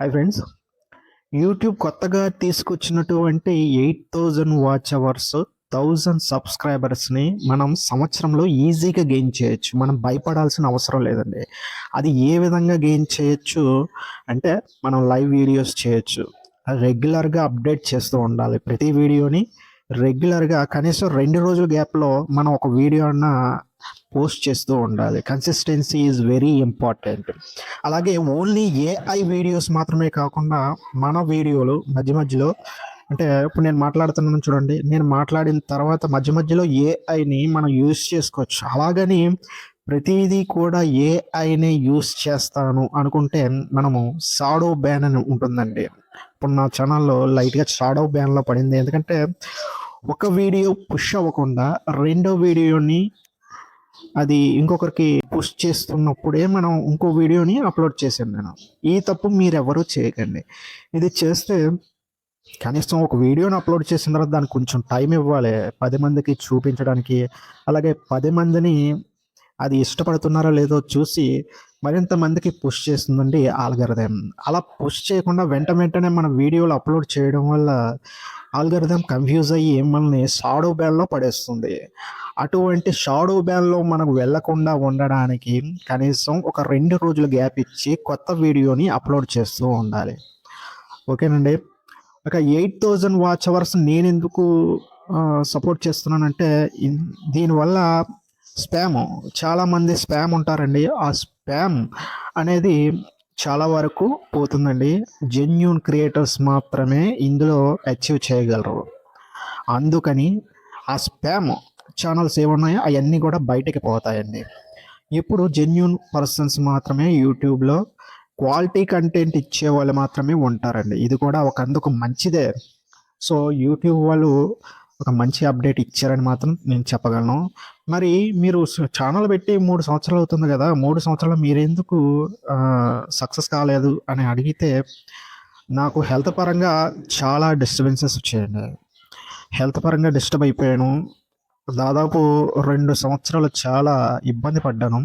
Hi friends. YouTube కొత్తగా తీసుకొచ్చినటువంటి 8,000 watch hours, 1000 సబ్స్క్రైబర్స్‌ని మనం సంవత్సరంలో ఈజీగా గెయిన్ చేయొచ్చు. మనం భయపడాల్సిన అవసరం లేదండి. అది ఏ విధంగా గెయిన్ చేయొచ్చు అంటే, మనం లైవ్ వీడియోస్ చేయొచ్చు. రెగ్యులర్‌గా అప్డేట్ చేస్తూ ఉండాలి. ప్రతి వీడియోని రెగ్యులర్‌గా కనీసం 2 రోజుల గ్యాప్‌లో మనం ఒక వీడియో అన్నా పోస్ట్ చేస్తూ ఉండాలి. Consistency is very important. అలాగే ఓన్లీ ఏఐ వీడియోస్ మాత్రమే కాకుండా మన వీడియోలు మధ్య మధ్యలో అంటే ఇప్పుడు నేను మాట్లాడుతున్నాను చూడండి. నేను మాట్లాడిన తర్వాత మధ్య మధ్యలో ఏఐని మనం యూజ్ చేసుకోవచ్చు. అలాగని ప్రతిదీ కూడా ఏఐనే యూజ్ చేస్తాను అనుకుంటే మనము షాడో బ్యాన్ అని ఉంటుందండి. ఇప్పుడు నా ఛానల్లో లైట్‌గా షాడో బ్యాన్‌లో పడింది. ఎందుకంటే ఒక వీడియో పుష్ అవ్వకుండా రెండో వీడియోని అది ఇంకొకరికి పుష్ చేస్తున్నప్పుడే మనం ఇంకో వీడియోని అప్లోడ్ చేశాను నేను. ఈ తప్పు మీరెవరూ చేయకండి. ఇది చేస్తే కనీసం ఒక వీడియోని అప్లోడ్ చేసిన తర్వాత దానికి కొంచెం టైం ఇవ్వాలి. 10 మందికి చూపించడానికి. అలాగే 10 మందిని అది ఇష్టపడుతున్నారో లేదో చూసి మరింత మందికి పుష్ చేస్తుందండి ఆల్గరిథం. అలా పుష్ చేయకుండా వెంటనే మన వీడియోలు అప్లోడ్ చేయడం వల్ల ఆల్గరిథం కన్ఫ్యూజ్ అయ్యి మనల్ని షాడో బ్యాన్‌లో పడేస్తుంది. అటువంటి షాడో బ్యాన్‌లో మనకు వెళ్ళకుండా ఉండడానికి కనీసం ఒక 2 రోజులు గ్యాప్ ఇచ్చి కొత్త వీడియోని అప్లోడ్ చేస్తూ ఉండాలి. ఓకేనండి. ఒక 8,000 వాచ్ అవర్స్ నేనెందుకు సపోర్ట్ చేస్తున్నానంటే దీనివల్ల చాలామంది స్పామ్ ఉంటారండి. ఆ స్పామ్ అనేది చాలా వరకు పోతుందండి. జెన్యూన్ క్రియేటర్స్ మాత్రమే ఇందులో అచీవ్ చేయగలరు. అందుకని ఆ స్పామ్ ఛానల్స్ ఏమున్నాయో అవన్నీ కూడా బయటకి పోతాయండి. ఇప్పుడు జెన్యూన్ పర్సన్స్ మాత్రమే యూట్యూబ్‌లో క్వాలిటీ కంటెంట్ ఇచ్చేవాళ్ళు మాత్రమే ఉంటారండి. ఇది కూడా ఒకందుకు మంచిదే. సో, యూట్యూబ్ వాళ్ళు ఒక మంచి అప్డేట్ ఇచ్చారని మాత్రం నేను చెప్పగలను. మరి మీరు ఛానల్ పెట్టి 3 సంవత్సరాలు అవుతుంది గదా! 3 సంవత్సరాల్లో మీరెందుకు సక్సెస్ కాలేదు అని అడిగితే, నాకు హెల్త్ పరంగా చాలా డిస్టర్బెన్సెస్ వచ్చాయండి. హెల్త్ పరంగా డిస్టర్బ్ అయిపోయాను. దాదాపు 2 సంవత్సరాలు చాలా ఇబ్బంది పడ్డాను.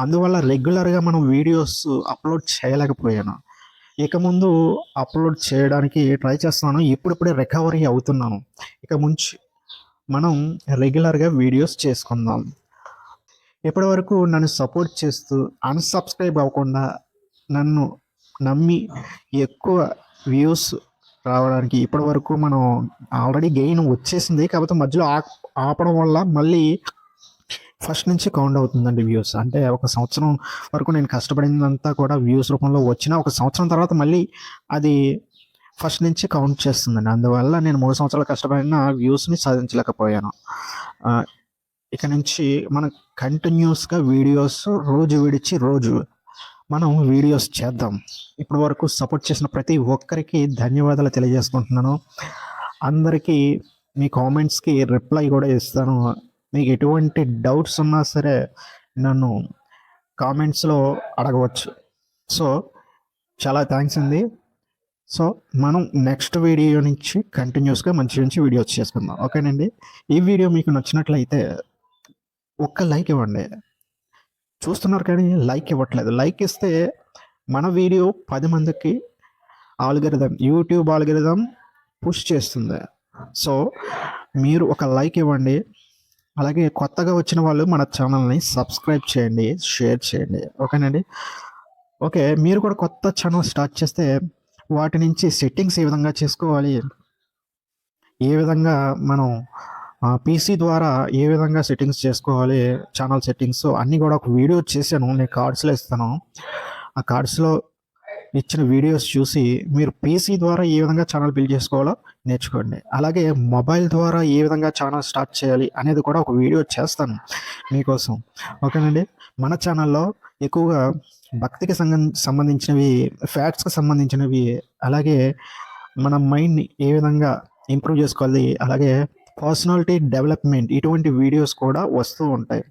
అందువల్ల రెగ్యులర్‌గా మనం వీడియోస్ అప్లోడ్ చేయలేకపోయాను. ఇక ముందు అప్లోడ్ చేయడానికి ట్రై చేస్తున్నాను. ఇప్పుడిప్పుడే రికవరీ అవుతున్నాను. ఇక నుంచి మనం రెగ్యులర్‌గా వీడియోస్ చేసుకుందాం. ఇప్పటివరకు నన్ను సపోర్ట్ చేస్తూ అన్‌సబ్స్క్రైబ్ అవ్వకుండా నన్ను నమ్మి ఎక్కువ వ్యూస్ రావడానికి ఇప్పటివరకు మనం ఆల్రెడీ గెయిన్ వచ్చేసింది. కాకపోతే మధ్యలో ఆపడం వల్ల మళ్ళీ ఫస్ట్ నుంచి కౌంట్ అవుతుందండి వ్యూస్. అంటే ఒక సంవత్సరం వరకు నేను కష్టపడిందంతా కూడా వ్యూస్ రూపంలో వచ్చినా, ఒక సంవత్సరం తర్వాత మళ్ళీ అది ఫస్ట్ నుంచి కౌంట్ చేస్తుందండి. అందువల్ల నేను 3 సంవత్సరాలు కష్టపడిన వ్యూస్‌ని సాధించలేకపోయాను. ఇక నుంచి మనం కంటిన్యూస్‌గా వీడియోస్ రోజు విడిచి రోజు మనం వీడియోస్ చేద్దాం. ఇప్పటి వరకు సపోర్ట్ చేసిన ప్రతి ఒక్కరికి ధన్యవాదాలు తెలియజేసుకుంటున్నాను. అందరికీ మీ కామెంట్స్‌కి రిప్లై కూడా ఇస్తాను. మీకు ఎటువంటి డౌట్స్ ఉన్నా సరే నన్ను కామెంట్స్‌లో అడగవచ్చు. సో, చాలా థ్యాంక్స్ అండి. సో, మనం నెక్స్ట్ వీడియో నుంచి కంటిన్యూస్‌గా మంచి వీడియోస్ చేసుకుందాం. ఓకేనండి. ఈ వీడియో మీకు నచ్చినట్లయితే ఒక్క లైక్ ఇవ్వండి. చూస్తున్నారు కానీ లైక్ ఇవ్వట్లేదు. లైక్ ఇస్తే మన వీడియో 10 మందికి యూట్యూబ్ ఆల్గరిథం పుష్ చేస్తుంది. సో, మీరు ఒక లైక్ ఇవ్వండి. అలాగే కొత్తగా వచ్చిన వాళ్ళు మన ఛానల్‌ని సబ్స్క్రైబ్ చేయండి, షేర్ చేయండి. ఓకేనండి. ఓకే. మీరు కూడా కొత్త ఛానల్ స్టార్ట్ చేస్తే వాటి నుంచి సెట్టింగ్స్ ఏ విధంగా చేసుకోవాలి, ఏ విధంగా మనం పీసీ ద్వారా ఏ విధంగా సెట్టింగ్స్ చేసుకోవాలి, ఛానల్ సెట్టింగ్స్ అన్నీ కూడా ఒక వీడియో చేశాను. నేను కార్డ్స్‌లో ఇస్తాను. ఆ కార్డ్స్‌లో ఇచ్చిన వీడియోస్ చూసి మీరు పీసీ ద్వారా ఏ విధంగా ఛానల్ బిల్డ్ చేసుకోవాలో నేర్చుకోండి. అలాగే మొబైల్ ద్వారా ఏ విధంగా ఛానల్ స్టార్ట్ చేయాలి అనేది కూడా ఒక వీడియో చేస్తాను మీకోసం. ఓకేనండి. మన ఛానల్లో ఎక్కువగా భక్తికి సంబంధించినవి, ఫ్యాక్ట్స్‌కి సంబంధించినవి, అలాగే మన మైండ్‌ని ఏ విధంగా ఇంప్రూవ్ చేసుకోవాలి, అలాగే పర్సనాలిటీ డెవలప్‌మెంట్ ఇటువంటి వీడియోస్ కూడా వస్తూ ఉంటాయి.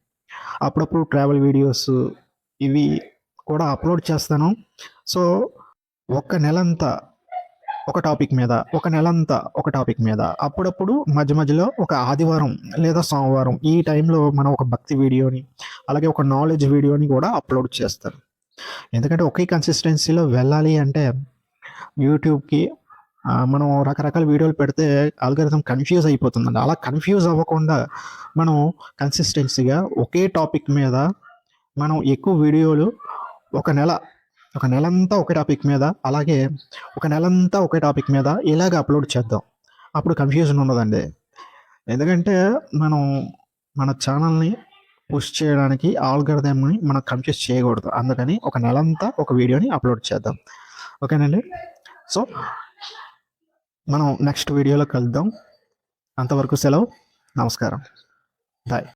అప్పుడప్పుడు ట్రావెల్ వీడియోస్ ఇవి కూడా అప్లోడ్ చేస్తాను. సో, ఒక నెలంతా ఒక టాపిక్ మీద, ఒక నెలంతా ఒక టాపిక్ మీద, అప్పుడప్పుడు మధ్యలో ఒక ఆదివారం లేదా సోమవారం ఈ టైంలో మనం ఒక భక్తి వీడియోని, అలాగే ఒక నాలెడ్జ్ వీడియోని కూడా అప్లోడ్ చేస్తాను. ఎందుకంటే ఒకే కన్సిస్టెన్సీలో వెళ్ళాలి అంటే యూట్యూబ్‌కి మనం రకరకాల వీడియోలు పెడితే ఆల్గారిథం కన్‌ఫ్యూజ్ అయిపోతుందండి. అలా కన్‌ఫ్యూజ్ అవ్వకుండా మనం కన్సిస్టెన్సీగా ఒకే టాపిక్ మీద మనం ఎక్కువ వీడియోలు ఒక నెల, ఒక నెలంతా ఒకే టాపిక్ మీద, అలాగే ఒక నెలంతా ఒకే టాపిక్ మీద ఇలాగ అప్‌లోడ్ చేద్దాం. అప్పుడు కన్‌ఫ్యూజన్ ఉండదండి. ఎందుకంటే మనం మన ఛానల్‌ని పుష్ చేయడానికి ఆల్గారిథంని మనం కన్‌ఫ్యూజ్ చేయకూడదు. అందుకని ఒక నెలంతా ఒక వీడియోని అప్‌లోడ్ చేద్దాం. ఓకేనండి. సో, మనం నెక్స్ట్ వీడియోలో కలుద్దాం. అంతవరకు సెలవు. నమస్కారం. బాయ్.